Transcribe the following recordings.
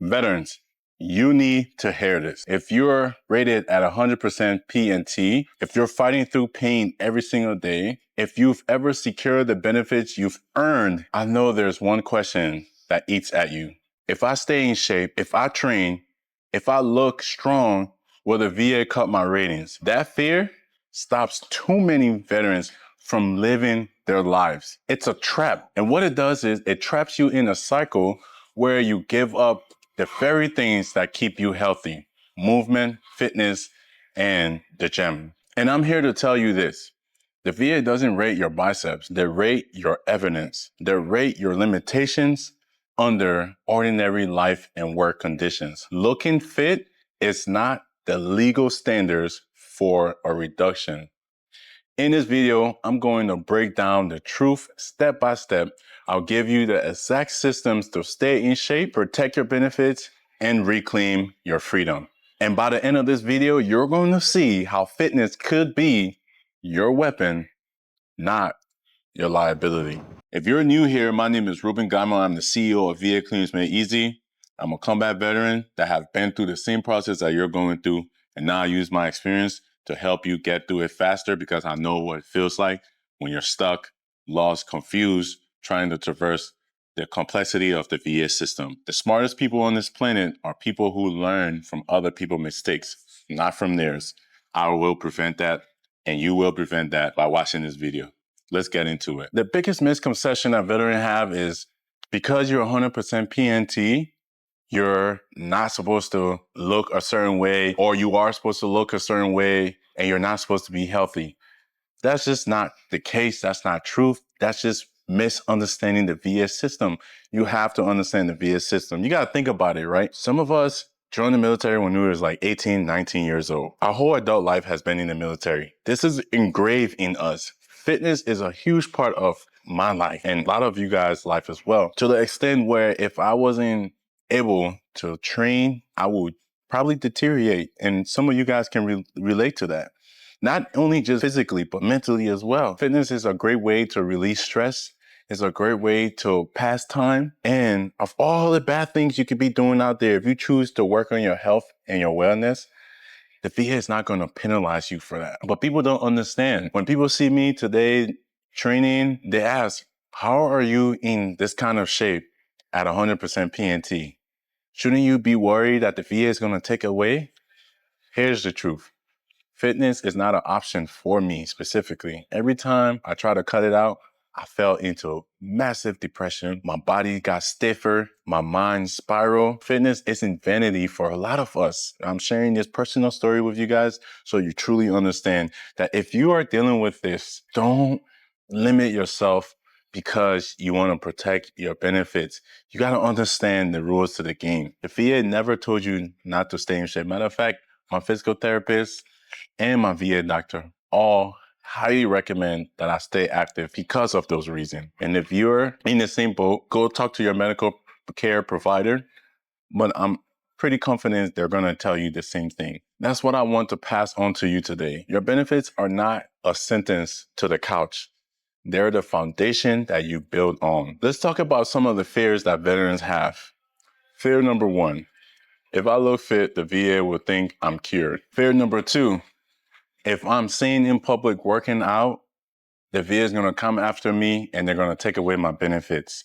Veterans, you need to hear this. If you're rated at 100% P&T, if you're fighting through pain every single day, if you've ever secured the benefits you've earned, I know there's one question that eats at you. If I stay in shape, if I train, if I look strong, will the VA cut my ratings? That fear stops too many veterans from living their lives. It's a trap. And what it does is it traps you in a cycle where you give up the very things that keep you healthy: movement, fitness, and the gym. And I'm here to tell you this. The VA doesn't rate your biceps. They rate your evidence. They rate your limitations under ordinary life and work conditions. Looking fit is not the legal standards for a reduction. In this video, I'm going to break down the truth step by step. I'll give you the exact systems to stay in shape, protect your benefits, and reclaim your freedom. And by the end of this video, you're going to see how fitness could be your weapon, not your liability. If you're new here, my name is Reuben Geimah. I'm the CEO of VA Clinics Made Easy. I'm a combat veteran that have been through the same process that you're going through, and now I use my experience to help you get through it faster because I know what it feels like when you're stuck, lost, confused, trying to traverse the complexity of the VA system. The smartest people on this planet are people who learn from other people's mistakes, not from theirs. I will prevent that, and you will prevent that by watching this video. Let's get into it. The biggest misconception that veterans have is because you're 100% P&T, you're not supposed to look a certain way, or you are supposed to look a certain way, and you're not supposed to be healthy. That's just not the case. That's not truth. That's just misunderstanding the VA system. You have to understand the VA system. You got to think about it, right? Some of us joined the military when we was like 18, 19 years old. Our whole adult life has been in the military. This is engraved in us. Fitness is a huge part of my life and a lot of you guys' life as well. To the extent where if I wasn't able to train, I would probably deteriorate. And some of you guys can relate to that. Not only just physically, but mentally as well. Fitness is a great way to release stress. It's a great way to pass time. And of all the bad things you could be doing out there, if you choose to work on your health and your wellness, the VA is not going to penalize you for that. But people don't understand. When people see me today training, they ask, how are you in this kind of shape at 100% P&T? Shouldn't you be worried that the VA is going to take away? Here's the truth. Fitness is not an option for me specifically. Every time I try to cut it out, I fell into massive depression. My body got stiffer. My mind spiraled. Fitness isn't vanity for a lot of us. I'm sharing this personal story with you guys so you truly understand that if you are dealing with this, don't limit yourself because you want to protect your benefits. You got to understand the rules to the game. The VA never told you not to stay in shape. Matter of fact, my physical therapist and my VA doctor all highly recommend that I stay active because of those reasons. And if you're in the same boat, go talk to your medical care provider. But I'm pretty confident they're going to tell you the same thing. That's what I want to pass on to you today. Your benefits are not a sentence to the couch. They're the foundation that you build on. Let's talk about some of the fears that veterans have. Fear number one, if I look fit, the VA will think I'm cured. Fear number two, if I'm seen in public working out, the VA is going to come after me and they're going to take away my benefits.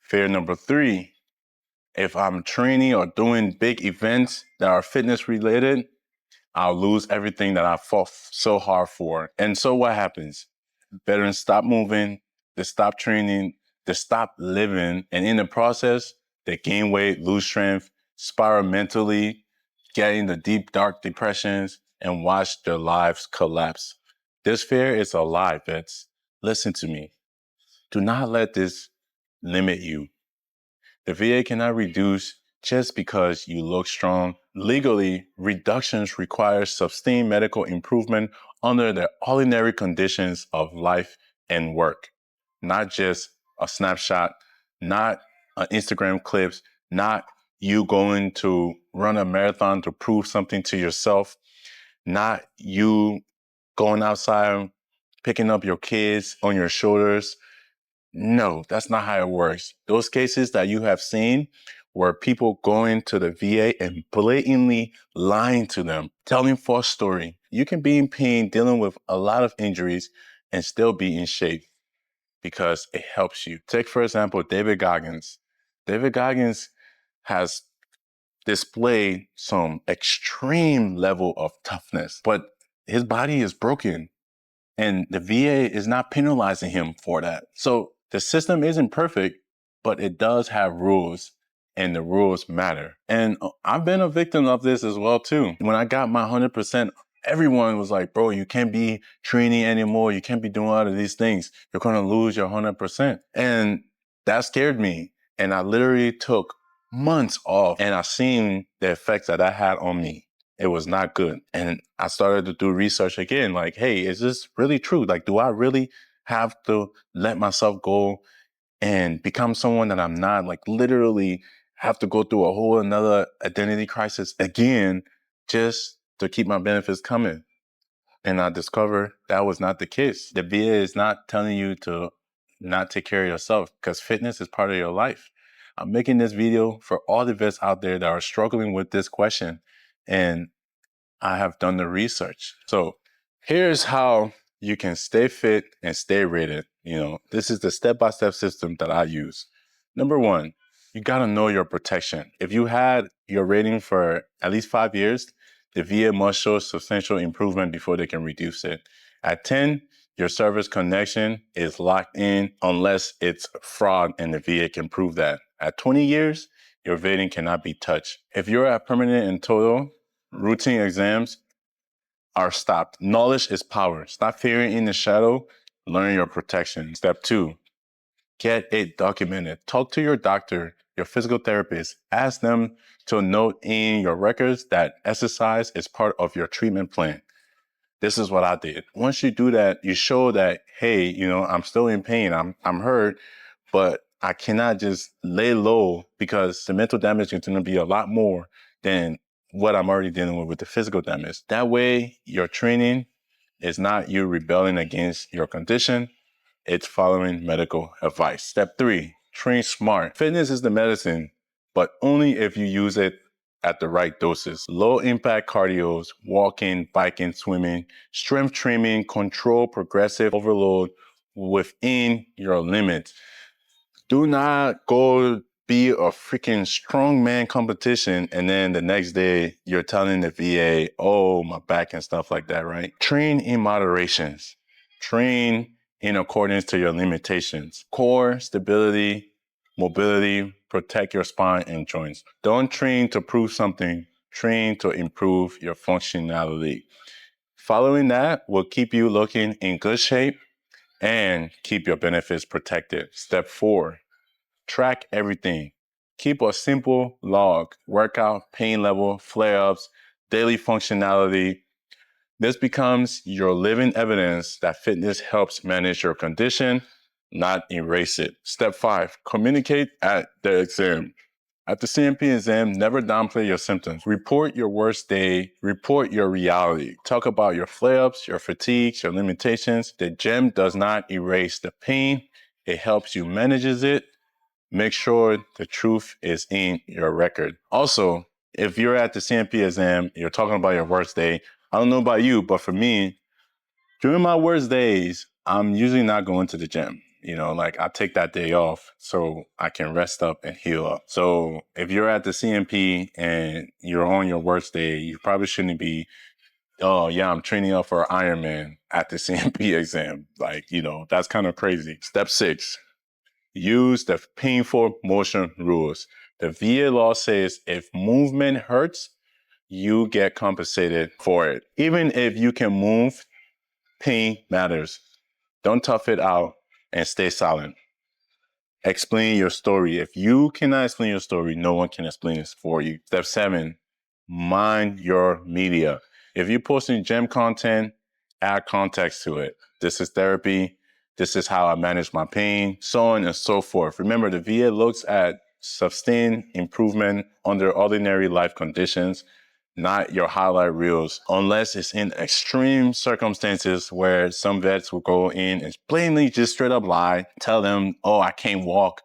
Fear number three, if I'm training or doing big events that are fitness related, I'll lose everything that I fought so hard for. And so what happens? Veterans stop moving, they stop training, they stop living. And in the process, they gain weight, lose strength, spiral mentally, get into deep, dark depressions, and watch their lives collapse. This fear is a lie, vets. Listen to me. Do not let this limit you. The VA cannot reduce just because you look strong. Legally, reductions require sustained medical improvement under the ordinary conditions of life and work. Not just a snapshot, not an Instagram clips, not you going to run a marathon to prove something to yourself, not you going outside, picking up your kids on your shoulders. No, that's not how it works. Those cases that you have seen were people going to the VA and blatantly lying to them, telling false story. You can be in pain, dealing with a lot of injuries, and still be in shape because it helps you. Take, for example, David Goggins. David Goggins has displayed some extreme level of toughness, but his body is broken and the VA is not penalizing him for that. So the system isn't perfect, but it does have rules and the rules matter. And I've been a victim of this as well too. When I got my 100%, everyone was like, bro, you can't be training anymore. You can't be doing all of these things. You're going to lose your 100%. And that scared me. And I literally took months off and I seen the effects that had on me. It was not good. And I started to do research again, like, hey, is this really true? Like, do I really have to let myself go and become someone that I'm not? Like, literally have to go through a whole another identity crisis again just to keep my benefits coming. And I discovered that was not the case. The VA is not telling you to not take care of yourself because fitness is part of your life. I'm making this video for all the vets out there that are struggling with this question. And I have done the research. So here's how you can stay fit and stay rated. This is the step-by-step system that I use. Number one, you got to know your protection. If you had your rating for at least 5 years, the VA must show substantial improvement before they can reduce it. At 10, your service connection is locked in unless it's fraud and the VA can prove that. At 20 years, your rating cannot be touched. If you're at permanent and total, routine exams are stopped. Knowledge is power. Stop fearing in the shadow. Learn your protection. Step 2, get it documented. Talk to your doctor, your physical therapist. Ask them to note in your records that exercise is part of your treatment plan. This is what I did. Once you do that, you show that, hey, I'm still in pain. I'm hurt, but I cannot just lay low because the mental damage is going to be a lot more than what I'm already dealing with the physical damage. That way, your training is not you rebelling against your condition. It's following medical advice. Step 3, train smart. Fitness is the medicine, but only if you use it at the right doses. Low impact cardios, walking, biking, swimming, strength training, control progressive overload within your limits. Do not go be a freaking strongman competition and then the next day you're telling the VA, oh, my back and stuff like that, right? Train in moderations. Train in accordance to your limitations. Core, stability, mobility, protect your spine and joints. Don't train to prove something. Train to improve your functionality. Following that will keep you looking in good shape and keep your benefits protected. Step 4, track everything. Keep a simple log, workout, pain level, flare-ups, daily functionality. This becomes your living evidence that fitness helps manage your condition, not erase it. Step 5, communicate at the exam. At the C&P exam, never downplay your symptoms. Report your worst day, report your reality. Talk about your flare-ups, your fatigues, your limitations. The gem does not erase the pain. It helps you manage it. Make sure the truth is in your record. Also, if you're at the C&P exam, you're talking about your worst day. I don't know about you, but for me, during my worst days, I'm usually not going to the gym. I take that day off so I can rest up and heal up. So if you're at the C&P and you're on your worst day, you probably shouldn't be, oh yeah, I'm training up for Ironman at the C&P exam. That's kind of crazy. Step 6, use the painful motion rules. The VA law says if movement hurts, you get compensated for it. Even if you can move, pain matters. Don't tough it out and stay silent. Explain your story. If you cannot explain your story, no one can explain it for you. Step 7, mind your media. If you're posting gym content, add context to it. This is therapy. This is how I manage my pain, so on and so forth. Remember, the VA looks at sustained improvement under ordinary life conditions, not your highlight reels, unless it's in extreme circumstances where some vets will go in and blatantly just straight up lie, tell them, oh, I can't walk,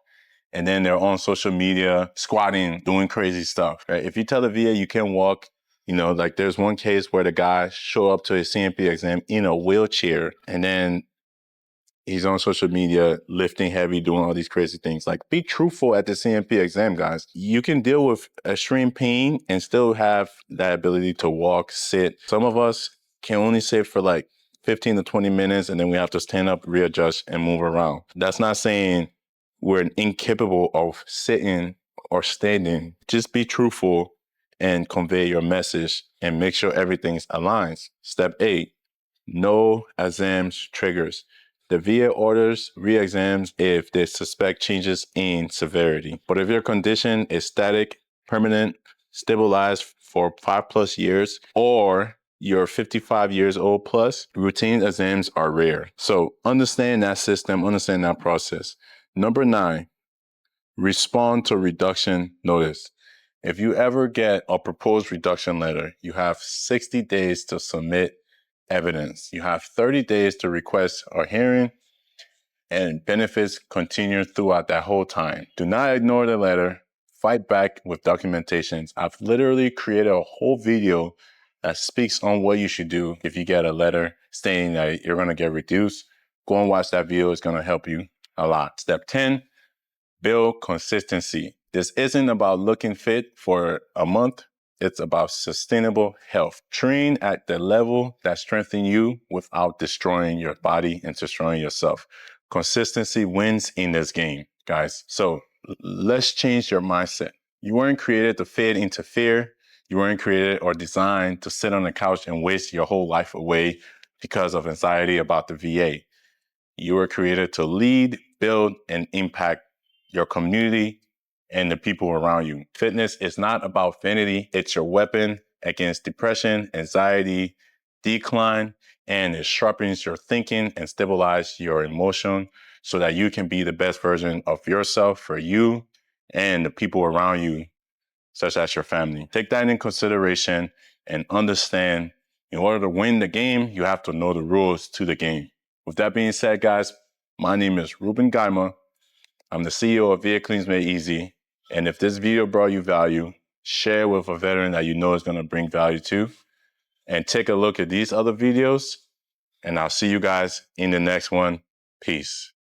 and then they're on social media, squatting, doing crazy stuff, right? If you tell the VA you can't walk, like there's one case where the guy showed up to his C&P exam in a wheelchair, and then he's on social media, lifting heavy, doing all these crazy things. Like, be truthful at the C&P exam, guys. You can deal with extreme pain and still have that ability to walk, sit. Some of us can only sit for like 15 to 20 minutes, and then we have to stand up, readjust, and move around. That's not saying we're incapable of sitting or standing. Just be truthful and convey your message and make sure everything's aligned. Step 8, no exams triggers. The VA orders re-exams if they suspect changes in severity. But if your condition is static, permanent, stabilized for 5+ years, or you're 55 years old plus, routine exams are rare. So understand that system, understand that process. Number 9, respond to reduction notice. If you ever get a proposed reduction letter, you have 60 days to submit evidence. You have 30 days to request a hearing, and benefits continue throughout that whole time. Do not ignore the letter. Fight back with documentations. I've literally created a whole video that speaks on what you should do if you get a letter stating that you're going to get reduced. Go and watch that video. It's going to help you a lot. Step 10, build consistency. This isn't about looking fit for a month. It's about sustainable health. Train at the level that strengthens you without destroying your body and destroying yourself. Consistency wins in this game, guys. So let's change your mindset. You weren't created to fit into fear. You weren't created or designed to sit on the couch and waste your whole life away because of anxiety about the VA. You were created to lead, build, and impact your community and the people around you. Fitness is not about vanity. It's your weapon against depression, anxiety, decline, and it sharpens your thinking and stabilizes your emotion so that you can be the best version of yourself for you and the people around you, such as your family. Take that in consideration and understand, in order to win the game, you have to know the rules to the game. With that being said, guys, my name is Reuben Geimah. I'm the CEO of VA Cleans Made Easy. And if this video brought you value, share it with a veteran that you know is going to bring value to. And take a look at these other videos. And I'll see you guys in the next one. Peace.